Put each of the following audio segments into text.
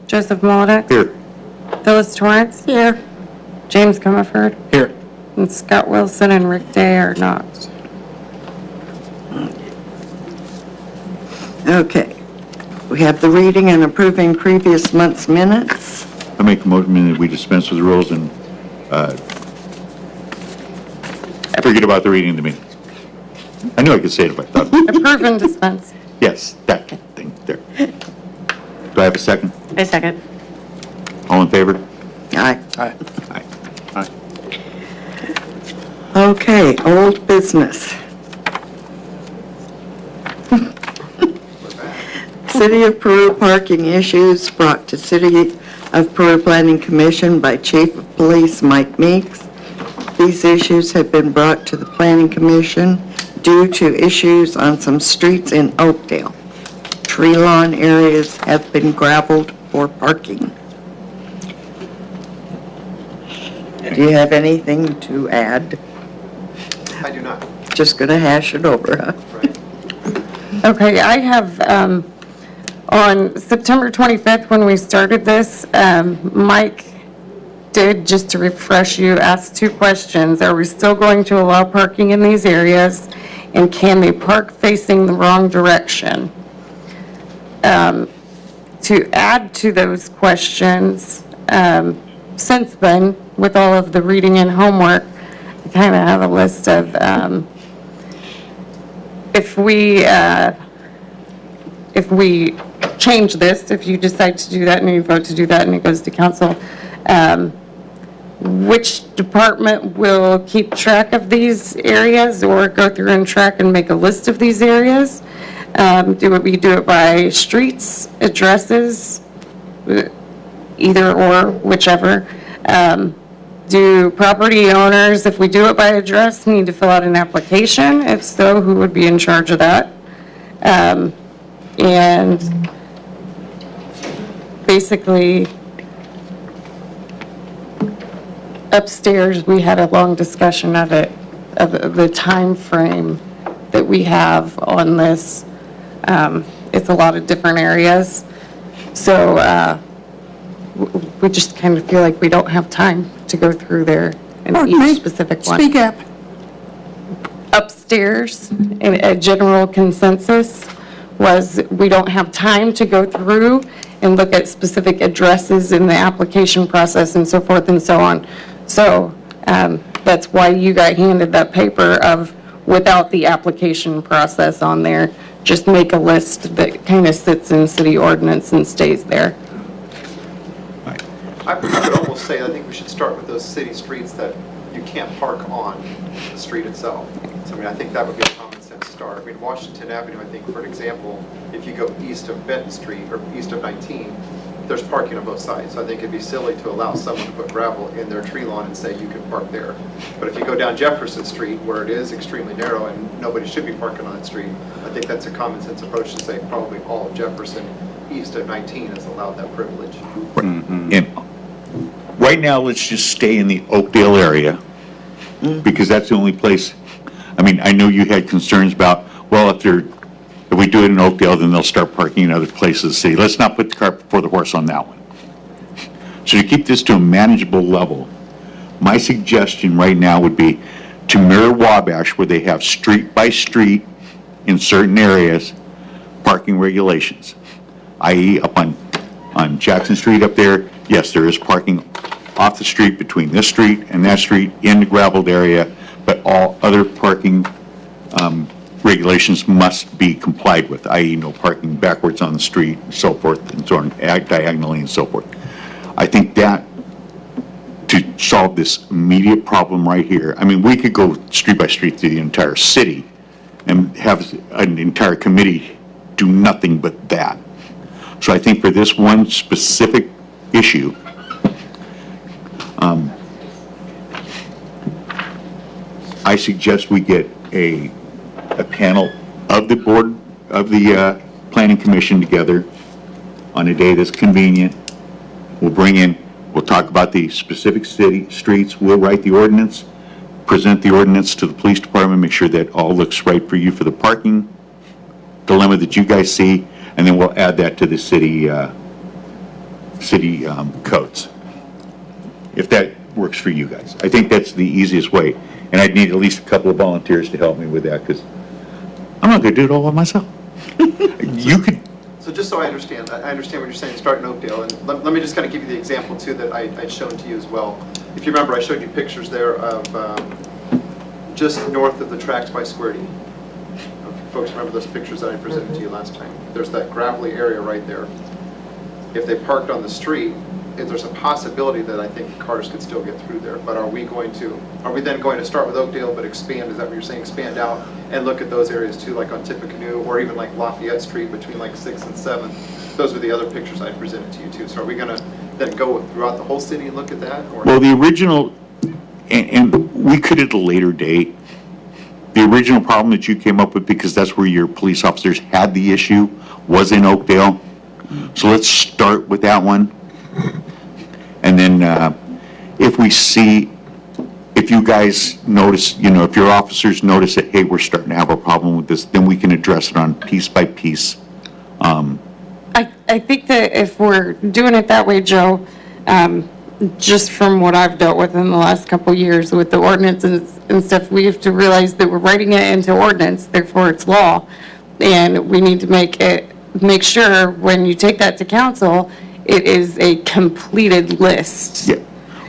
Joseph Moldick. Here. Phyllis Torrance. Here. James Comerford. Here. And Scott Wilson and Rick Day are not. Okay. We have the reading and approving previous month's minutes. I make a motion that we dispense with the rules and forget about the reading of the minutes. I knew I could say it if I thought. Approve and dispense. Yes, that thing there. Do I have a second? I second. All in favor? Aye. Aye. Aye. Aye. Okay, old business. City of Peru parking issues brought to City of Peru Planning Commission by Chief of Police Mike Meeks. These issues have been brought to the Planning Commission due to issues on some streets in Oakdale. Tree lawn areas have been gravelled for parking. Do you have anything to add? I do not. Just gonna hash it over, huh? Right. Okay, I have, on September 25th, when we started this, Mike did, just to refresh you, ask 2 questions. Are we still going to allow parking in these areas? And can they park facing the wrong direction? To add to those questions, since then, with all of the reading and homework, I kind of have a list of, if we change this, if you decide to do that and you vote to do that and it goes to council, which department will keep track of these areas or go through and track and make a list of these areas? Do we do it by streets, addresses, either or, whichever? Do property owners, if we do it by address, need to fill out an application? If so, who would be in charge of that? And basically, upstairs, we had a long discussion of it, of the time frame that we have on this. It's a lot of different areas. So we just kind of feel like we don't have time to go through there in each specific one. Speak up. Upstairs, in a general consensus was we don't have time to go through and look at specific addresses in the application process and so forth and so on. So that's why you got handed that paper of without the application process on there. Just make a list that kind of sits in city ordinance and stays there. I would almost say I think we should start with those city streets that you can't park on the street itself. So I mean, I think that would be a common sense start. I mean, Washington Avenue, I think, for an example, if you go east of Benton Street or east of 19, there's parking on both sides. So I think it'd be silly to allow someone to put gravel in their tree lawn and say you can park there. But if you go down Jefferson Street, where it is extremely narrow and nobody should be parking on that street, I think that's a common sense approach to say probably all of Jefferson east of 19 is allowed that privilege. And right now, let's just stay in the Oakdale area, because that's the only place. I mean, I know you had concerns about, well, if we do it in Oakdale, then they'll start parking in other places of the city. Let's not put the cart before the horse on that one. So to keep this to a manageable level, my suggestion right now would be to mirror Wabash, where they have street by street in certain areas, parking regulations, i.e. up on Jackson Street up there, yes, there is parking off the street between this street and that street in the gravelled area, but all other parking regulations must be complied with, i.e. no parking backwards on the street and so forth, and so on, diagonally and so forth. I think that to solve this immediate problem right here, I mean, we could go street by street through the entire city and have an entire committee do nothing but that. So I think for this one specific issue, I suggest we get a panel of the board, of the planning commission together on a day that's convenient. We'll talk about the specific city streets, we'll write the ordinance, present the ordinance to the police department, make sure that all looks right for you for the parking dilemma that you guys see, and then we'll add that to the city city codes. If that works for you guys. I think that's the easiest way. And I'd need at least a couple of volunteers to help me with that, because I'm not gonna do it all by myself. You could, So just so I understand what you're saying, start in Oakdale, and let me just kind of give you the example too that I'd shown to you as well. If you remember, I showed you pictures there of just north of the tracks by Square D. Folks remember those pictures that I presented to you last time? There's that gravelly area right there. If they parked on the street, if there's a possibility that I think cars could still get through there, but are we then going to start with Oakdale but expand, is that what you're saying, expand out and look at those areas too, like on Tippecanoe or even like Lafayette Street between like 6th and 7th? Those are the other pictures I presented to you too. So are we going to then go throughout the whole city and look at that? Or? well, the original, and we could at a later date, the original problem that you came up with, because that's where your police officers had the issue, was in Oakdale. So let's start with that one. And then if we see, if you guys notice, you know, if your officers notice that, hey, we're starting to have a problem with this, then we can address it on piece by piece. I think that if we're doing it that way, Joe, just from what I've dealt with in the last couple of years with the ordinances and stuff, we have to realize that we're writing it into ordinance, therefore it's law. And we need to make sure when you take that to council, it is a completed list. Yeah,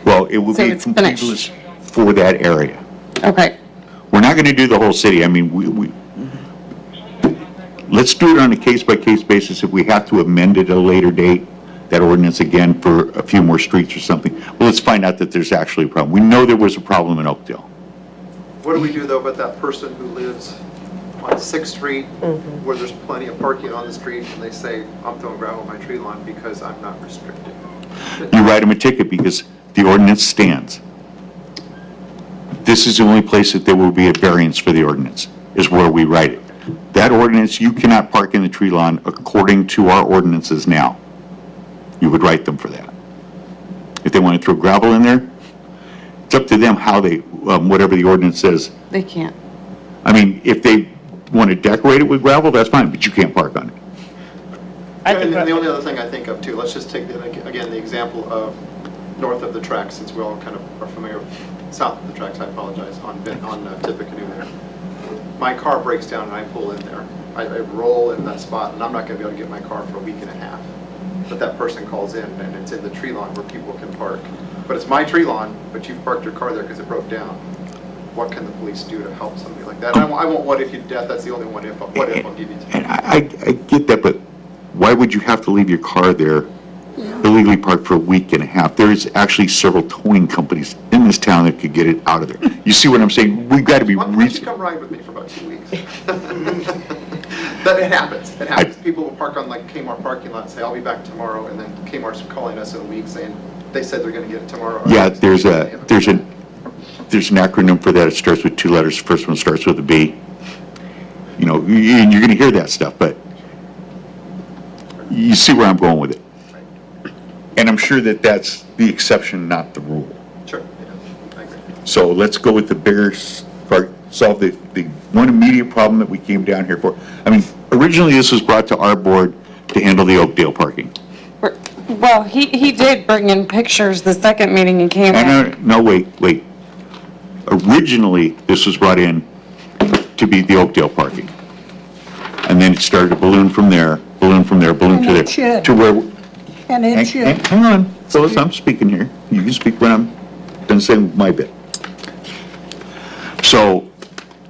well, it will So be a it's complete finished. list for that area. Okay, We're not gonna do the whole city. I mean, let's do it on a case-by-case basis. If we have to amend it at a later date, that ordinance again for a few more streets or something, well, let's find out that there's actually a problem. We know there was a problem in Oakdale. What do we do though about that person who lives on 6th Street where there's plenty of parking on the street and they say, I'm throwing gravel on my tree lawn because I'm not restricted? You write them a ticket because the ordinance stands. This is the only place that there will be a variance for the ordinance, is where we write it. That ordinance, you cannot park in the tree lawn according to our ordinances now. You would write them for that. If they want to throw gravel in there, it's up to them how they, whatever the ordinance says. they can't. I mean, if they want to decorate it with gravel, that's fine, but you can't park on it. And the only other thing I think of too, let's just take, again, the example of north of the tracks, since we all kind of are familiar with south of the tracks, I apologize, on Tippecanoe there. My car breaks down and I pull in there. I roll in that spot and I'm not going to be able to get my car for a week and a half. But that person calls in and it's in the tree lawn where people can park. But it's my tree lawn, but you've parked your car there because it broke down. What can the police do to help somebody like that? And I won't what if you to death, that's the only what if I'll give you to. And I get that, but why would you have to leave your car there illegally parked for a week and a half? There's actually several towing companies in this town that could get it out of there. You see what I'm saying? We've got to be Why don't you reasonable. come ride with me for about 2 weeks? But it happens. It happens. People will park on like Kmart parking lot and say, I'll be back tomorrow, and then Kmart's calling us in a week saying, they said they're going to get it tomorrow. Yeah, there's an acronym for that. It starts with 2 letters. The first one starts with a B. You know, and you're going to hear that stuff, but you see where I'm going with it. And I'm sure that that's the exception, not the rule. Sure. Yeah, I agree. So let's go with the bigger part, solve the one immediate problem that we came down here for. I mean, originally this was brought to our board to handle the Oakdale parking. Well, he did bring in pictures the second meeting he came in. No, wait. Originally, this was brought in to be the Oakdale parking. And then it started to balloon from there, balloon to there. it should. To where, And it should. hang on, Phyllis, I'm speaking here. You can speak when I'm done saying my bit. So,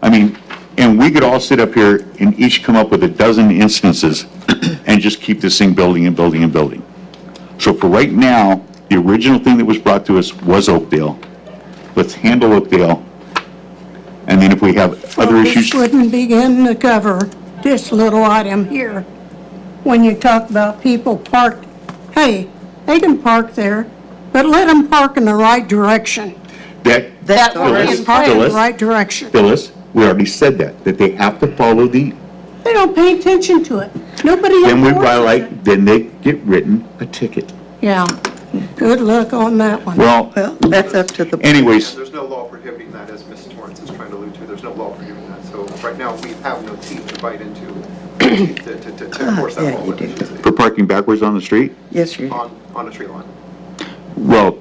I mean, and we could all sit up here and each come up with a dozen instances and just keep this thing building and building and building. So for right now, the original thing that was brought to us was Oakdale. Let's handle Oakdale. And then if we have other issues. This wouldn't begin to cover this little item here. When you talk about people parked, hey, they can park there, but let them park in the right direction. That already Phyllis, in Park in the Phyllis, right direction. Phyllis, we already said that they have to follow the, They don't pay attention to it. Nobody then we enforces violate, it. then they get written a ticket. Yeah, good luck on that one. Well, Well, that's up to the. anyways, There's no law prohibiting that, as Ms. Torrance is trying to allude to. There's no law prohibiting that. So right now, we have no teeth to bite into to enforce that Yeah, law you within do. the city For parking backwards on the street? Yes, you, on a tree line. Well,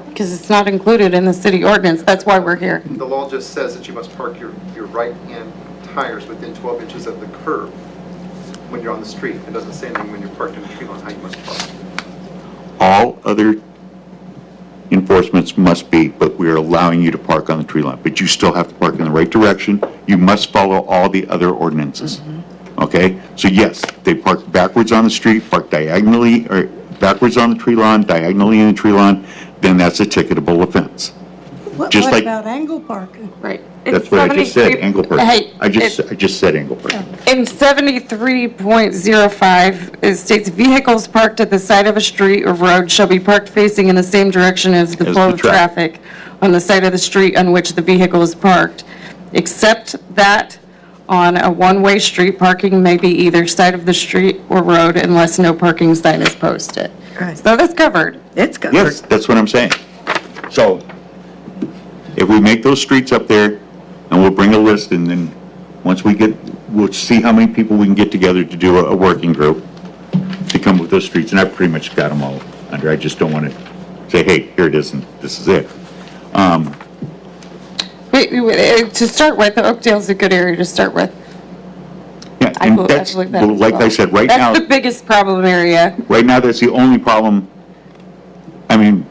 Because it's not included in the city ordinance, that's why we're here. The law just says that you must park your right-hand tires within 12 inches of the curb when you're on the street. It doesn't say anything when you're parked in a tree line how you must park. all other enforcements must be, but we are allowing you to park on the tree line. But you still have to park in the right direction. You must follow all the other ordinances. Okay? So yes, they park backwards on the street, park diagonally, or backwards on the tree lawn, diagonally in the tree lawn, then that's a ticketable offense. What Just like- about angle parking? Right. That's what I just said, angle parking. Hey, I just said angle parking. in 73.05, it states vehicles parked at the side of a street or road shall be parked facing in the same direction as the As flow the of traffic on the side of the street on which the vehicle is parked, except that on a one-way street, parking may be either side of the street or road unless no parking sign is posted. Right. So that's covered. it's covered. Yes, that's what I'm saying. So if we make those streets up there, and we'll bring a list, and then once we'll see how many people we can get together to do a working group to come with those streets, and I've pretty much got them all under. I just don't want to say, hey, here it is, and this is it. To start with, Oakdale's a good area to start with. Yeah, I and believe that's, that as well, like well. I said, right now, That's the biggest problem area. right now, that's the only problem. I mean,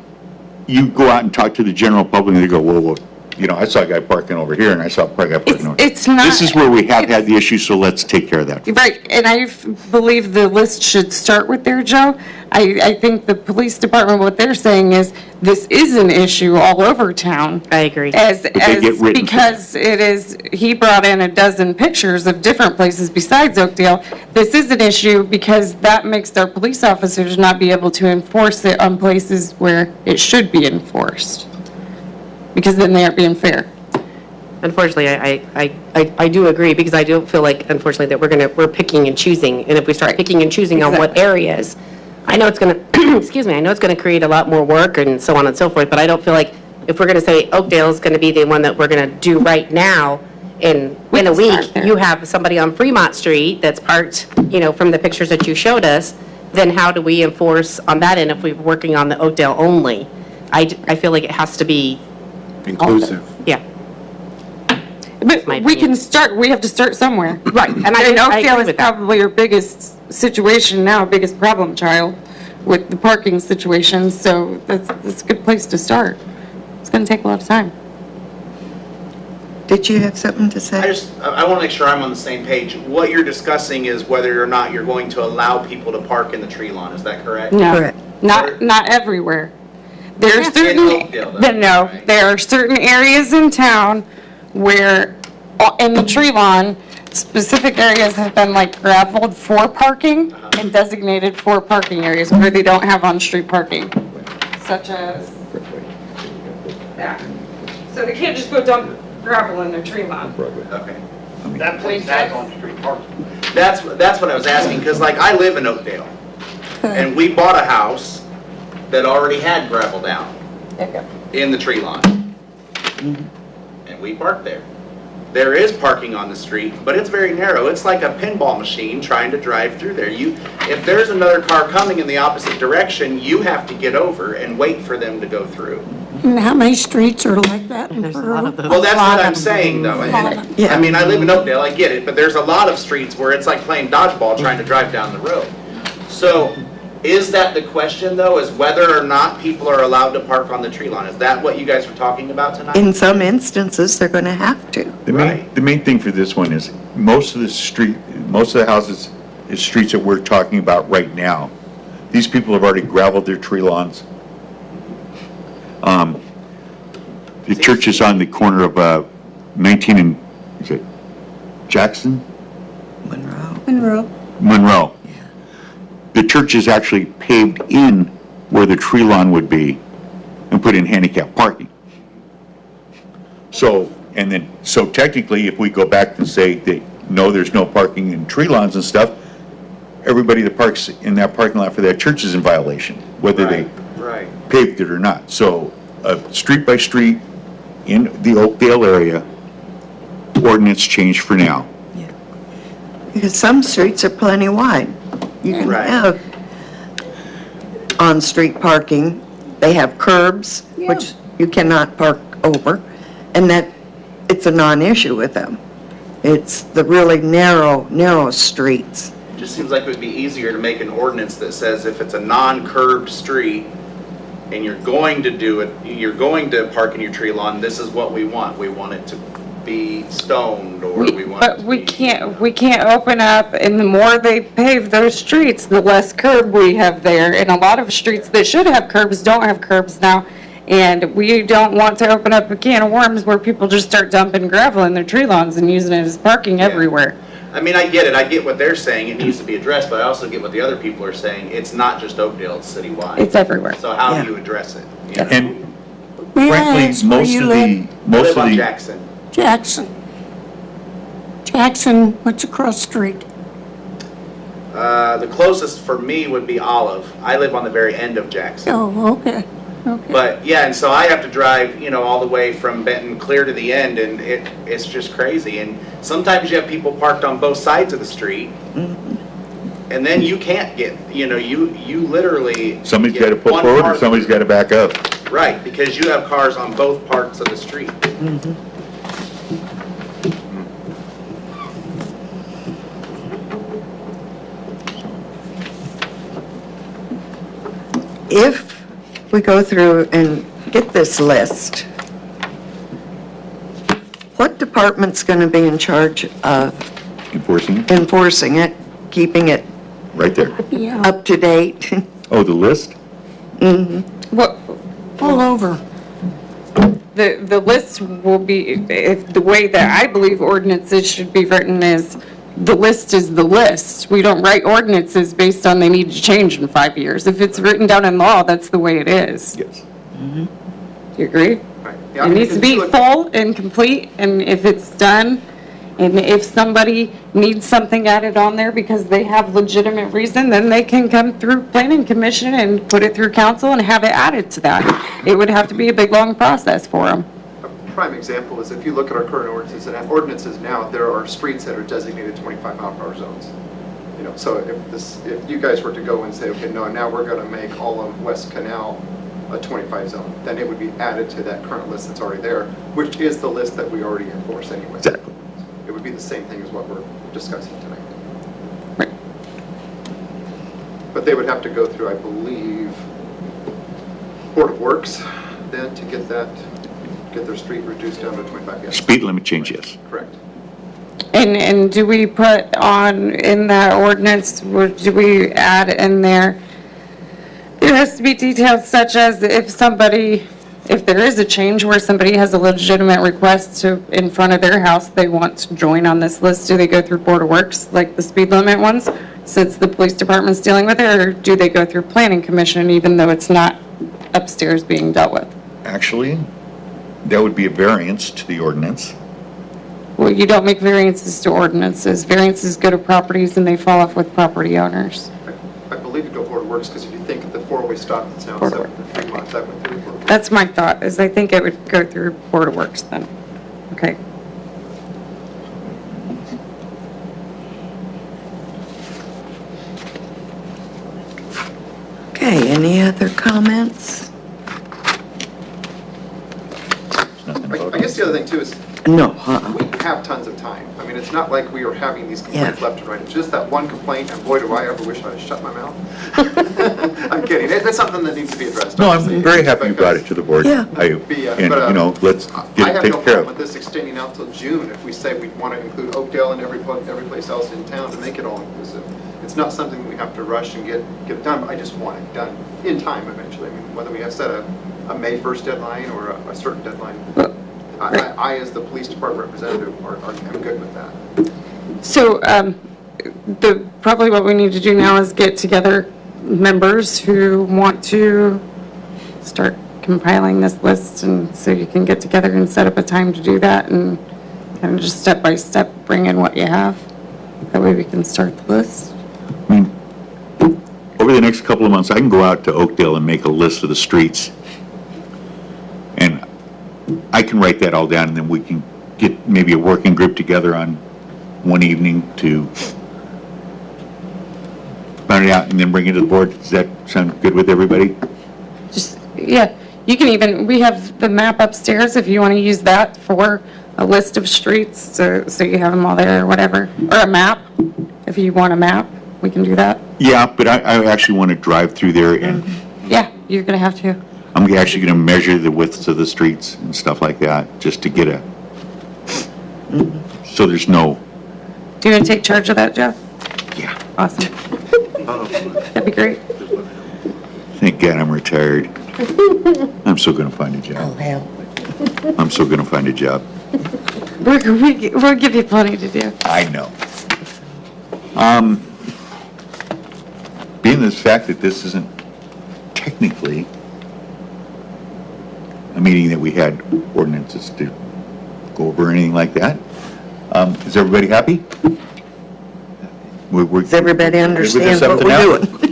you go out and talk to the general public, and they go, whoa, you know, I saw a guy parking over here, and I saw a guy parking over here. It's not. This is where we have had the issue, so let's take care of that. Right, and I believe the list should start with there, Joe. I think the police department, what they're saying is, this is an issue all over town. I agree. they get written for Because it is, he brought in a dozen pictures of different places besides Oakdale. This is an issue because that makes our police officers not be able to enforce it on places where it should be enforced. Because then they aren't being fair. Unfortunately, I do agree, because I do feel like, unfortunately, that we're picking and choosing, and if we start Right. picking and choosing on what Exactly. areas, I know it's gonna, excuse me, I know it's gonna create a lot more work and so on and so forth, but I don't feel like, if we're gonna say Oakdale is gonna be the one that we're gonna do right now, in a can week, start there. you have somebody on Fremont Street that's parked, you know, from the pictures that you showed us, then how do we enforce on that end if we're working on the Oakdale only? I feel like it has to be, Inclusive. yeah. But my we opinion. can start, we have to start somewhere. Right, and And I Oakdale agree is with that. probably your biggest situation now, biggest problem child with the parking situation, so that's a good place to start. It's gonna take a lot of time. Did you have something to say? I want to make sure I'm on the same page. What you're discussing is whether or not you're going to allow people to park in the tree lawn, is that correct? No, Correct. not everywhere. There are In certain, Oakdale, though, no, right? there are certain areas in town where, in the tree lawn, specific areas have been like gravelled for parking and designated for parking areas where they don't have on-street parking, such as that. So they can't just go dump gravel in their tree lawn. Okay. That place has on-street parking. That's what I was asking, because like I live in Oakdale, and we bought a house that already had gravel down in the tree lawn. And we parked there. There is parking on the street, but it's very narrow. It's like a pinball machine trying to drive through there. If there's another car coming in the opposite direction, you have to get over and wait for them to go through. And how many streets are like that in There's a lot of Peru? those. Well, that's what I'm saying, though. And, Yeah. I mean, I live in Oakdale, I get it, but there's a lot of streets where it's like playing dodgeball trying to drive down the road. So, is that the question, though, is whether or not people are allowed to park on the tree lawn? Is that what you guys were talking about tonight? In some instances, they're going to have to. Right. The main thing for this one is, most of the houses, is streets that we're talking about right now. These people have already gravelled their tree lawns. The church is on the corner of 19 and, is it Jackson? Monroe. Monroe. Monroe. The church is actually paved in where the tree lawn would be and put in handicap parking. So technically, if we go back and say that, no, there's no parking in tree lawns and stuff, everybody that parks in that parking lot for that church is in violation, whether they Right. paved it or not. So, street by street in the Oakdale area, ordinance change for now. Because some streets are plenty wide. You can Right. have on-street parking. They have curbs, which you cannot park over, and that, it's a non-issue with them. It's the really narrow streets. It just seems like it would be easier to make an ordinance that says if it's a non-curbed street and you're going to do it, you're going to park in your tree lawn, this is what we want. We want it to be stoned, or we want it But to we be, can't open up, and the more they pave those streets, the less curb we have there. And a lot of streets that should have curbs don't have curbs now. And we don't want to open up a can of worms where people just start dumping gravel in their tree lawns and using it as parking everywhere. I mean, I get it. I get what they're saying. It needs to be addressed, but I also get what the other people are saying. It's not just Oakdale, it's citywide. It's everywhere. So how Yeah. do you address it? You know? And May I frankly, ask where most you of live? the, I most live of on the, Jackson. Jackson. Jackson, what's across the street? The closest for me would be Olive. I live on the very end of Jackson. Oh, okay, okay. But yeah, and so I have to drive, all the way from Benton clear to the end, and it's just crazy. And sometimes you have people parked on both sides of the street, and then you can't get, you literally. somebody's get got to pull one forward or car- somebody's got to back up. Right, because you have cars on both parts of the street. If we go through and get this list, what department's going to be in charge of Enforcing it, enforcing it, keeping it right there. Yeah, up to date? Oh, the list? What, all over. the list will be, if the way that I believe ordinances should be written is, the list is the list. We don't write ordinances based on they need to change in 5 years. If it's written down in law, that's the way it is. Yes. Do you agree? Right. Yeah, I It mean, needs to if be you look- full and complete, and if it's done, and if somebody needs something added on there because they have legitimate reason, then they can come through planning commission and put it through council and have it added to that. It would have to be a big, long process for them. A prime example is if you look at our current ordinances now, there are streets that are designated 25-mile-per-hour zones. So if you guys were to go and say, okay, no, now we're going to make all of West Canal a 25 zone, then it would be added to that current list that's already there, which is the list that we already enforce anyway. Exactly. It would be the same thing as what we're discussing tonight. Right. But they would have to go through, I believe, Board of Works then to get their street reduced down to 25. Yes. Speed limit change, yes. Correct. And do we put on, in that ordinance, do we add in there, there has to be details such as if there is a change where somebody has a legitimate request to, in front of their house, they want to join on this list, do they go through Board of Works, like the speed limit ones, since the police department's dealing with it, or do they go through Planning Commission even though it's not upstairs being dealt with? Actually, that would be a variance to the ordinance. Well, you don't make variances to ordinances. Variances go to properties and they fall off with property owners. I believe it go Board of Works because if you think of the four-way stop that's now Board of set for 3 months, that went through Board of Works. That's my thought, is I think it would go through Board of Works then. Okay. Okay, any other comments? There's nothing about I guess the other thing too is No, we have tons of time. I mean, it's not like we are having these complaints Yeah. left and right. It's just that one complaint, and boy, do I ever wish I had shut my mouth. I'm kidding. That's something that needs to be addressed. No, obviously, I'm very happy you brought it because to the board. Yeah. And, let's I get it have no taken care problem with of. this extending out till June if we say we want to include Oakdale and every place else in town to make it all inclusive. It's not something we have to rush and get done. I just want it done in time eventually. I mean, whether we have set a May 1st deadline or a certain deadline. I, as the police department representative, am good with that. So, probably what we need to do now is get together members who want to start compiling this list, and so you can get together and set up a time to do that, and kind of just step by step bring in what you have. That way we can start the list. I mean, over the next couple of months, I can go out to Oakdale and make a list of the streets. And I can write that all down, and then we can get maybe a working group together on one evening to pound it out, and then bring it to the board. Does that sound good with everybody? Just, yeah, you can even, we have the map upstairs if you want to use that for a list of streets, so you have them all there or whatever. Or a map, if you want a map, we can do that. Yeah, but I actually want to drive through there, and Yeah, you're going to have to. I'm actually going to measure the widths of the streets and stuff like that, just to get so there's no, Do you want to take charge of that, Jeff? yeah, Awesome. That'd be great. thank God I'm retired. I'm still going to find a job. I'm still going to find a job. We'll give you plenty to do. I know. Being the fact that this isn't technically a meeting that we had ordinances to go over or anything like that, is everybody happy? Does everybody understand what we're doing?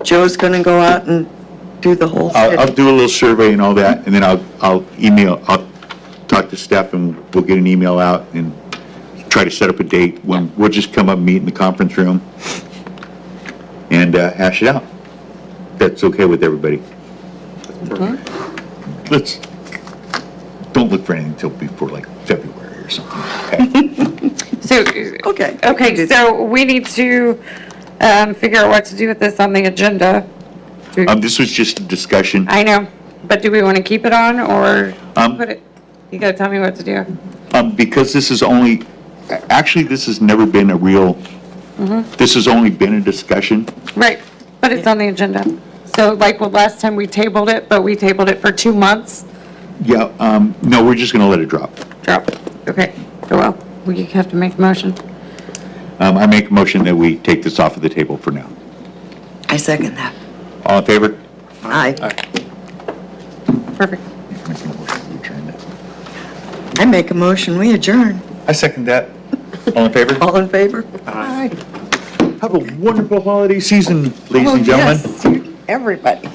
Joe's going to go out and do the whole I'll city. do a little survey and all that, and then I'll talk to Steph, and we'll get an email out and try to set up a date when we'll just come up and meet in the conference room and hash it out. That's okay with everybody. Let's, don't look for anything until before like February or something, okay? So, Okay. okay, so we need to figure out what to do with this on the agenda. This was just a discussion. I know, but do we want to keep it on or Um, put it, you gotta tell me what to do. Because this is only, actually, this has never been a real, this has only been a discussion. Right, but it's on the agenda. So like, well, last time we tabled it, but we tabled it for 2 months. Yeah, no, we're just gonna let it drop. Drop. Okay, well, we have to make a motion. I make a motion that we take this off of the table for now. I second that. All in favor? Aye. Perfect. I make a motion, we adjourn. I second that. All in favor? All in favor? Have a wonderful holiday season, ladies and gentlemen. Yes, everybody.